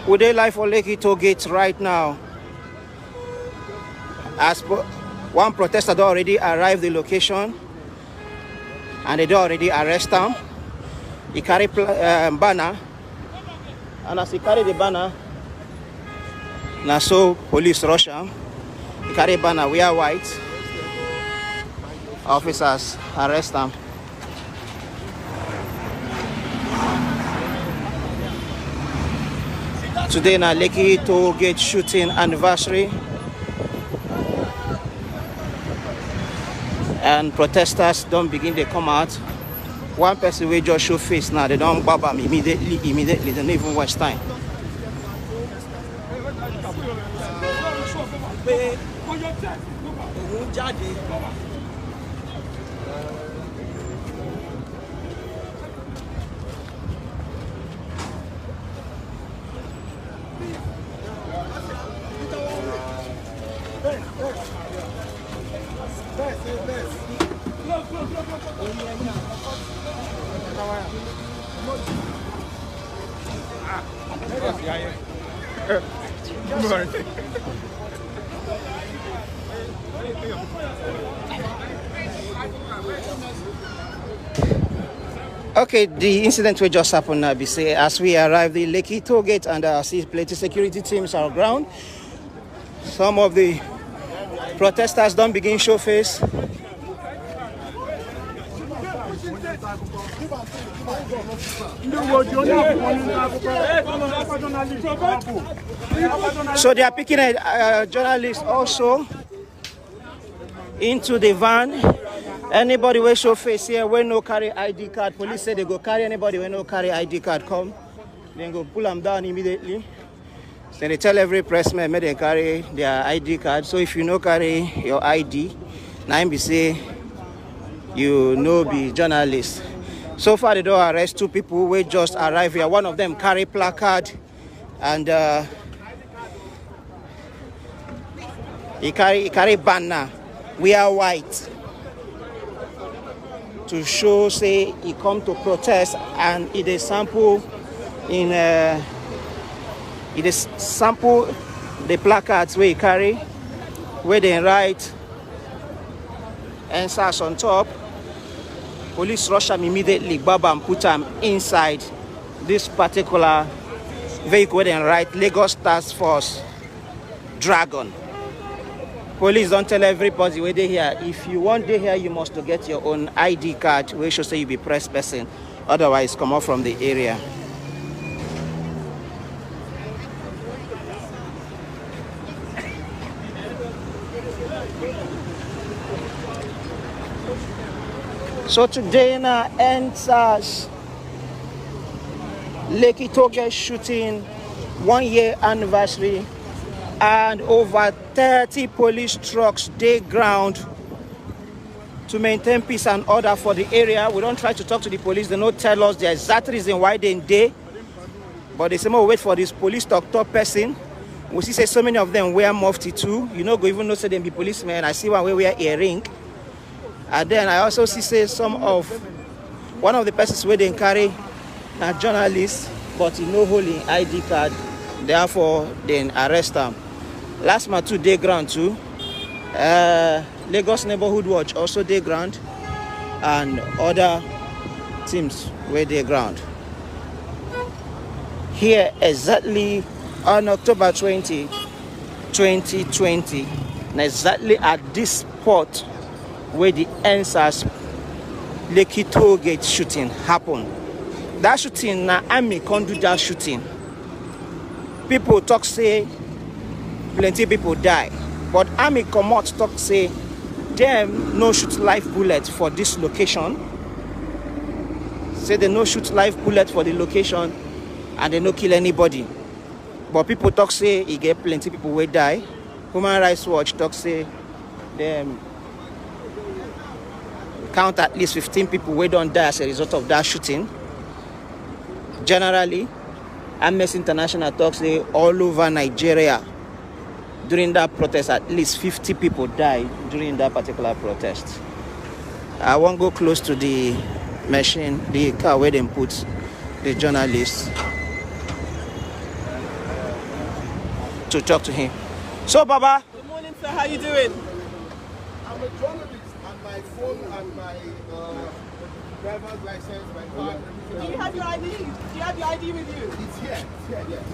We dey live for Lekki toll gate right now. As one protester don already arrived the location, and they don already arrest him. He carry banner, and as he carry the banner, now so police rush him. He carry banner, we are white. Officers arrest him. Today na Lekki toll gate shooting anniversary, and protesters don't begin to come out. One person will just show face now, they don't bob him immediately, they don't even waste time. Okay, the incident will just happen now. Say as we arrive the Lekki toll gate, and I see plenty security teams are ground. Some of the protesters don't begin show face. So they are picking a journalist also into the van. Anybody will show face here when no carry ID card. Police say they go carry anybody when no carry ID card come. Then go pull them down immediately. So they tell every pressman may they carry their ID card. So if you no carry your ID, now be say you no be journalist. So far they don't arrest two people who just arrived here. One of them carry placard, and he carry banner, we are white, to show say he come to protest, and it is sample in it is sample the placards where he carry, where they write EndSARS on top. Police rush him immediately, and put him inside this particular vehicle where they write Lagos Task Force Dragon. Police don't tell everybody where they here. If you want they here, you must to get your own ID card where should say you be press person. Otherwise, come out from the area. So today na EndSARS Lekki toll gate shooting 1 year anniversary, and over 30 police trucks dey ground to maintain peace and order for the area. We don't try to talk to the police, they don't tell us the exact reason why they dey, but they say we wait for this police talk person. We see say so many of them wear mufti too. You know, go even know say them be policemen. I see one wey wear earring. And then I also see say one of the persons where they carry a journalist, but he no holding ID card, therefore they arrest them. Last month too day ground too. Lagos Neighborhood Watch also day ground, and other teams where they ground. Here exactly on October 20, 2020, and exactly at this spot where the EndSARS Lekki toll gate shooting happened. That shooting, na army can't do that shooting. People talk say plenty people die, but army come out talk say them no shoot live bullet for this location. Say they no shoot live bullet for the location, and they no kill anybody. But people talk say he get plenty people will die. Human Rights Watch talk say them count at least 15 people who don't die as a result of that shooting. Generally, Amnesty International talks say all over Nigeria during that protest, at least 50 people died during that particular protest. I won't go close to the machine, the car where they put the journalists. to talk to him. So, Baba. Good morning, sir. How you doing? I'm a journalist, and my phone and my driver's license, my card. Do you have your ID? Do you have your ID with you? It's here, yes.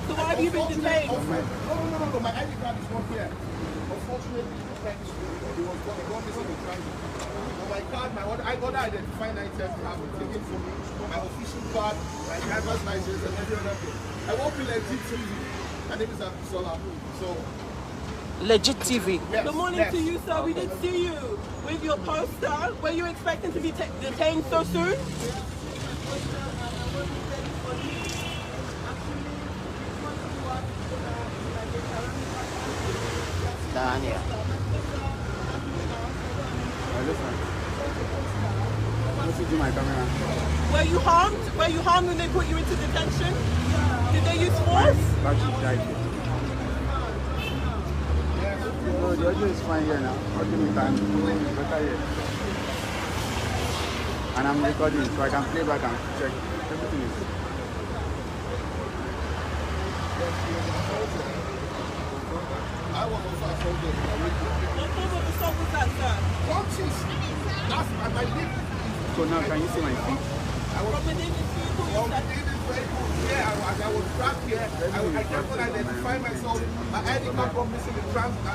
So why have you been detained? No, my ID card is not here. Unfortunately, it was gone missing in transit. My card, my other identifying items have been taken from me. My official card, my driver's license, and every other thing. I work with Legit TV. My name is P0lice. So. Legit TV. Yes, Good morning to you, sir. We did see you with your poster. Were you expecting to be detained so soon? Daniel. Were you harmed? Were you harmed when they put you into detention? Did they use force? No, the audio is fine here now. Better here. And I'm recording, so I can play back and check. Everything is. I was also assaulted. What form of assault was that, sir? That's my lip. So now, can you see my feet? From within this vehicle, was that? I was trapped here. I kept on identifying myself. My ID card got missing in transit. I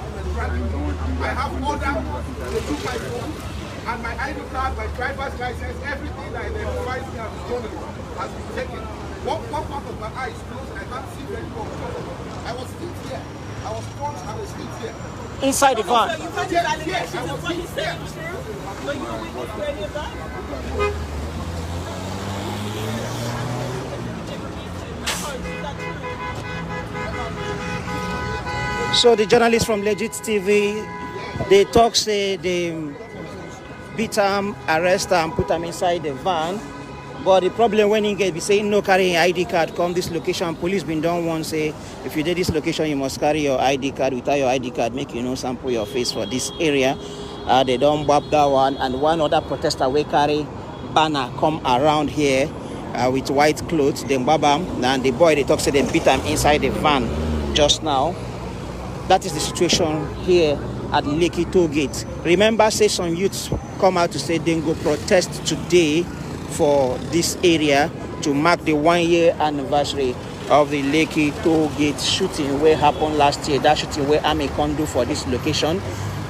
have ordered to took my phone and my ID card, my driver's license, everything that identifies me as a journalist has been taken. One part of my eye is closed and I can't see very well. I was still here. I was punched. I was still here. Inside the van. So you heard his allegations of what he said was true? Were you a witness to any of that? So the journalists from Legit TV, they talk, say they beat him, arrest him, put him inside the van. But the problem when he get be saying no carrying ID card, come this location, police been done once say if you did this location you must carry your ID card. Without your ID card, make you know sample your face for this area. They don't bab that one, and one other protester will carry banner come around here with white clothes, then babam, and the boy they talk say they beat him inside the van just now. That is the situation here at Lekki toll gate. Remember, say some youths come out to say they go protest today for this area to mark the 1-year anniversary of the Lekki toll gate shooting where happened last year. That shooting where Army can do for this location,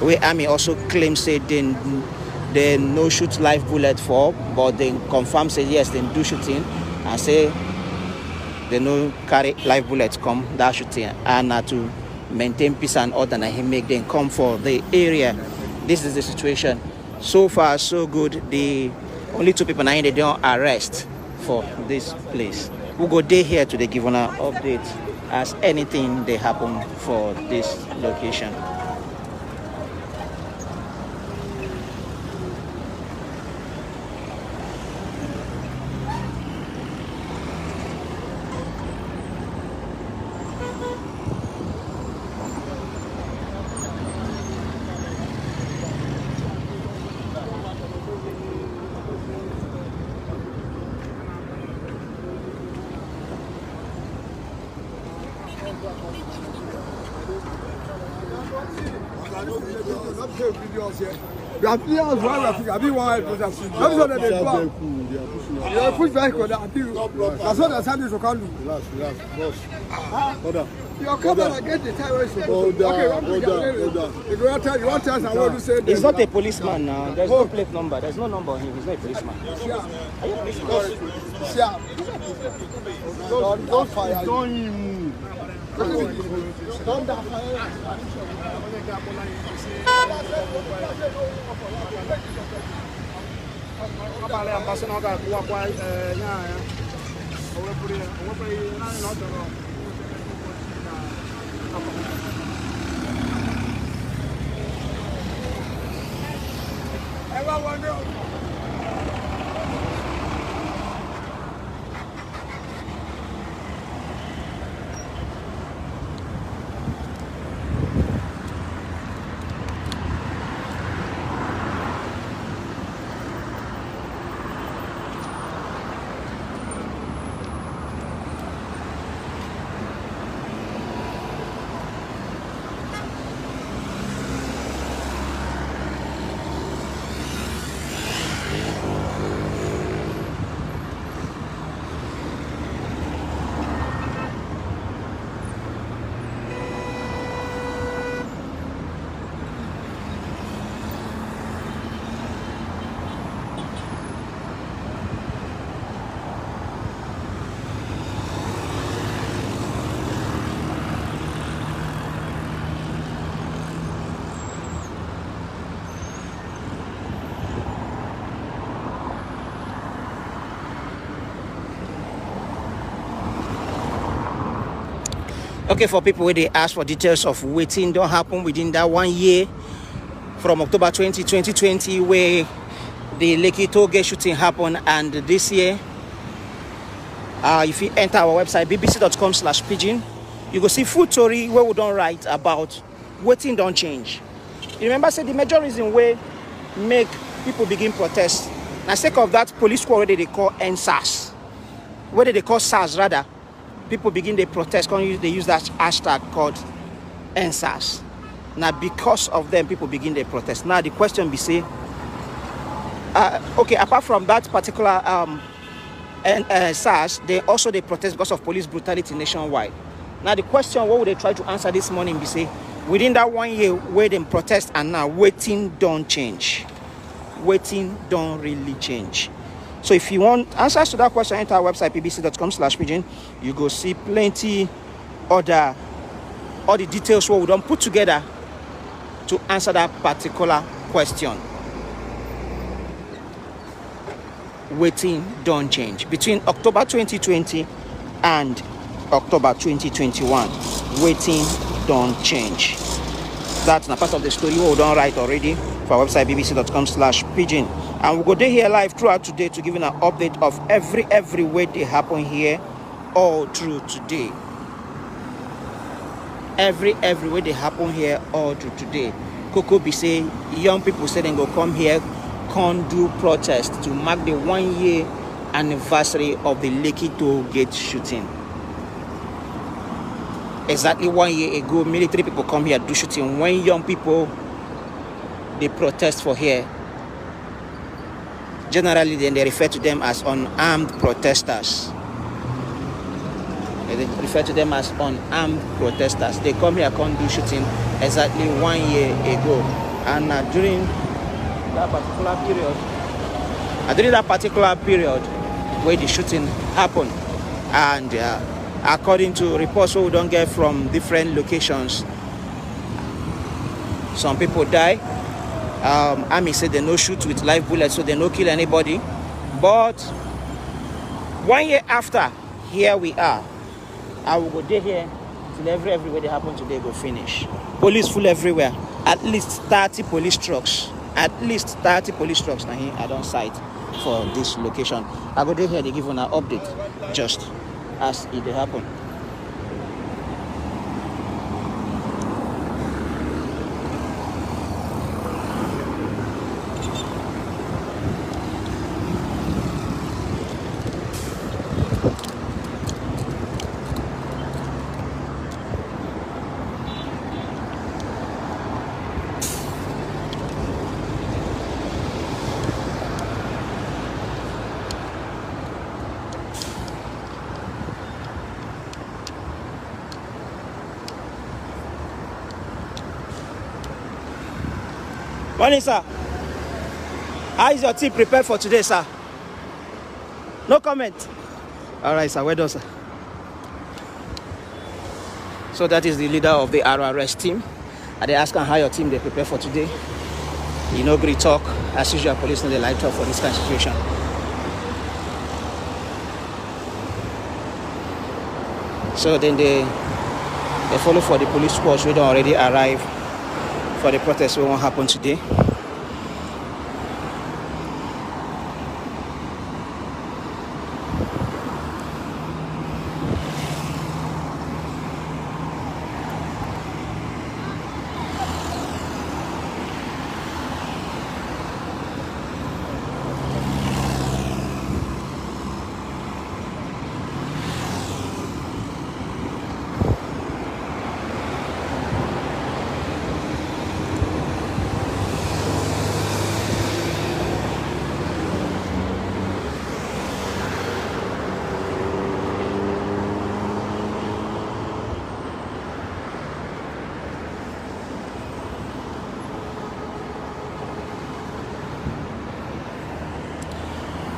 where Army also claims say they no shoot live bullet for, but they confirm say yes they do shooting and say they no carry live bullets come that shooting and to maintain peace and order, and he make them come for the area. This is the situation. So far, so good. The only 2 people now they don't arrest for this place. We'll go day here to the give an update as anything they happen for this location. We are playing as well. I be one. That's what they do. You push back on that. That's what the Sundays will come do. Relax, boss. Hold on. You're coming and get the terrorists. Okay, you want to tell us what you say? He's not a policeman now. There's no plate number. There's no number on him. He's not a policeman. Are you a policeman? Yeah. Don't fire. Don't Okay, for people where they ask for details of waiting don't happen within that 1 year from October 2020, where the Lekki toll gate shooting happened, and this year, if you enter our website bbc.com/pidgin, you go see full story where we don't write about waiting don't change. You remember, say the major reason where make people begin protest. Now, sake of that police squad where they call EndSARS, whether they call SARS rather, people begin they protest. They use that hashtag called EndSARS. Now, because of them, people begin they protest. Now, the question be say, okay, apart from that particular SARS, they protest because of police brutality nationwide. Now, the question what would they try to answer this morning be say, within that 1 year where they protest and now waiting don't change. Waiting don't really change. So if you want answers to that question, enter our website bbc.com/pidgin. You go see plenty all the details what we don't put together to answer that particular question. Waiting don't change. Between October 2020 and October 2021, waiting don't change. That's a part of the story we don't write already for our website bbc.com/pidgin. And we'll go there here live throughout today to give you an update of every way they happen here all through today. Every way they happen here all through today. Coco be say young people say they go come here, can't do protest to mark the 1 year anniversary of the Lekki toll gate shooting. Exactly 1 year ago, military people come here do shooting. When young people they protest for here, generally then they refer to them as unarmed protesters. They refer to them as unarmed protesters. They come here, can't do shooting exactly 1 year ago, and during that particular period, where the shooting happened, and according to reports we don't get from different locations, some people die. Army said they no shoot with live bullets, so they no kill anybody. But 1 year after, here we are. I will go there here till everywhere they happen today go finish. Police full everywhere. At least 30 police trucks. At least 30 police trucks now here are on site for this location. I go there here, they give an update just as it happened. Morning, sir. How is your team prepared for today, sir? No comment. All right, sir. Well done, sir. So that is the leader of the Arrest team. And they ask him how your team they prepare for today. You know, great talk. As usual, police know they like talk for this kind of situation. So then they follow for the police squads. We don't already arrive for the protest what won't happen today.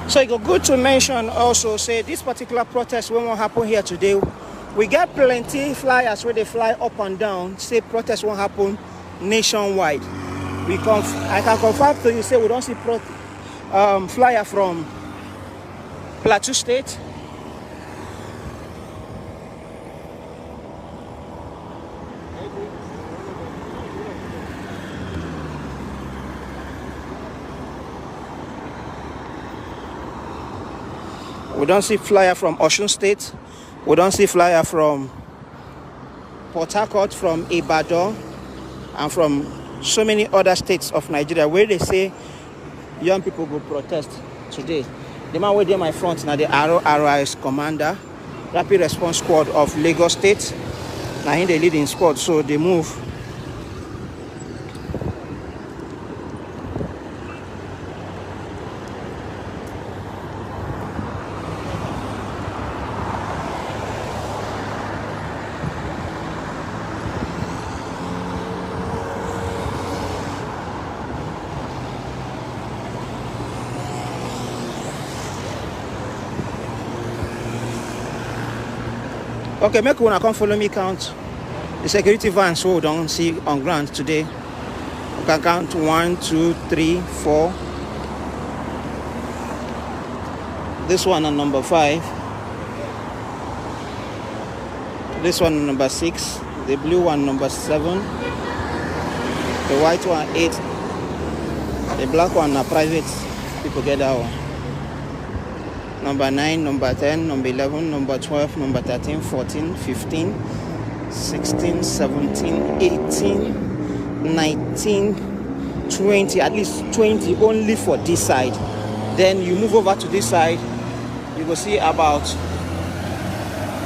So it's good to mention also, say this particular protest won't happen here today. We got plenty flyers where they fly up and down, say protest won't happen nationwide. I can confirm to you, say we don't see flyer from Plateau State. We don't see flyer from Osun State. We don't see flyer from Port Harcourt, from Ibadan, and from so many other states of Nigeria where they say young people go protest today. The man with my front now, the RORIS commander, Rapid Response Squad of Lagos State. Now he the leading squad, so they move. Okay, make una come follow me count the security vans so we don't see on ground today. We can count 1, 2, 3, 4. This one on number 5. This one on number 6. The blue one number 7. The white one 8. The black one are private. People get that one. Number 9, number 10, number 11, number 12, number 13, 14, 15, 16, 17, 18, 19, 20, at least 20 only for this side. Then you move over to this side, you will see about,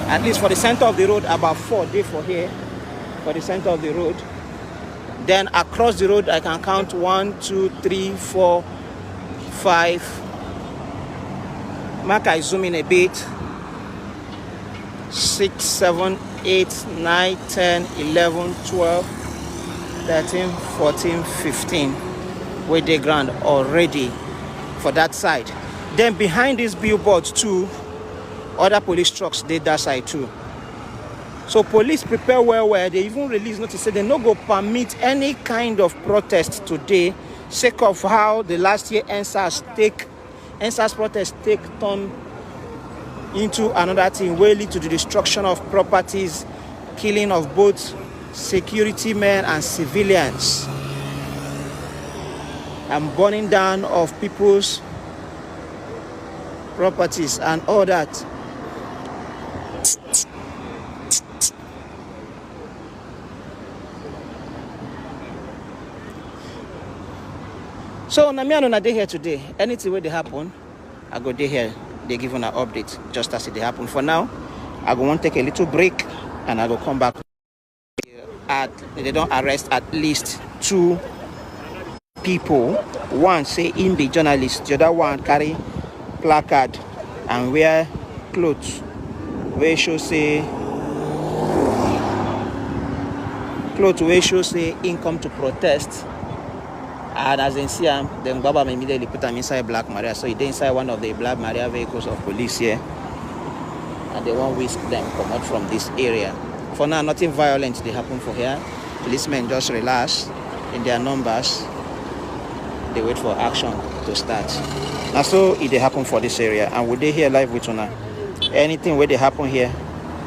at least for the center of the road, about 4 there for here, for the center of the road. Then across the road, I can count 1, 2, 3, 4, 5. Mark, I zoom in a bit. 6, 7, 8, 9, 10, 11, 12, 13, 14, 15. With the ground already for that side. Then behind these billboards too, other police trucks did that side too. So police prepare well. They even release notice say they no go permit any kind of protest today, sake of how the last year EndSARS protest take turn into another thing wey lead to the destruction of properties, killing of both security men and civilians, and burning down of people's properties and all that. So na me and una dey here today. Anything where they happen, I go dey here. They give an update just as it they happen. For now, I go want to take a little break and I go come back. They don't arrest at least 2 people. One say him be journalist, the other one carry placard and wear clothes where show say him come to protest. And as they see him, then Baba immediately put him inside Black Maria. So he did inside one of the Black Maria vehicles of police here. And they won't whisk them come out from this area. For now, nothing violent they happen for here. Policemen just relax in their numbers. They wait for action to start. And so it they happen for this area. And we they here live with una. Anything where they happen here,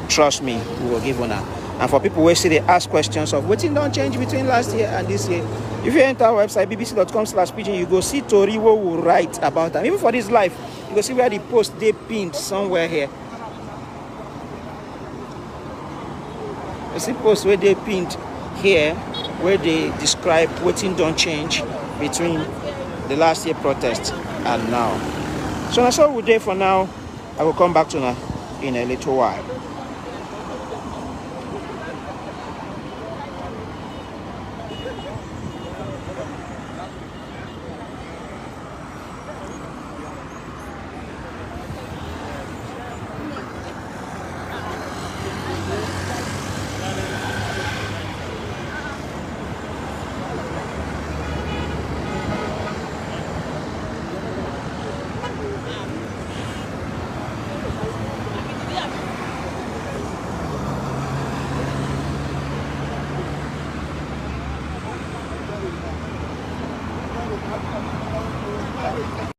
trust me, we will give una. And for people who say they ask questions of what don't change between last year and this year, if you enter our website bbc.com/pidgin, you go see Tori who will write about them. Even for this live, you go see where the post they pinned somewhere here. You see post where they pinned here, where they describe what don't change between the last year protest and now. So that's all we're there for now. I will come back to now in a little while.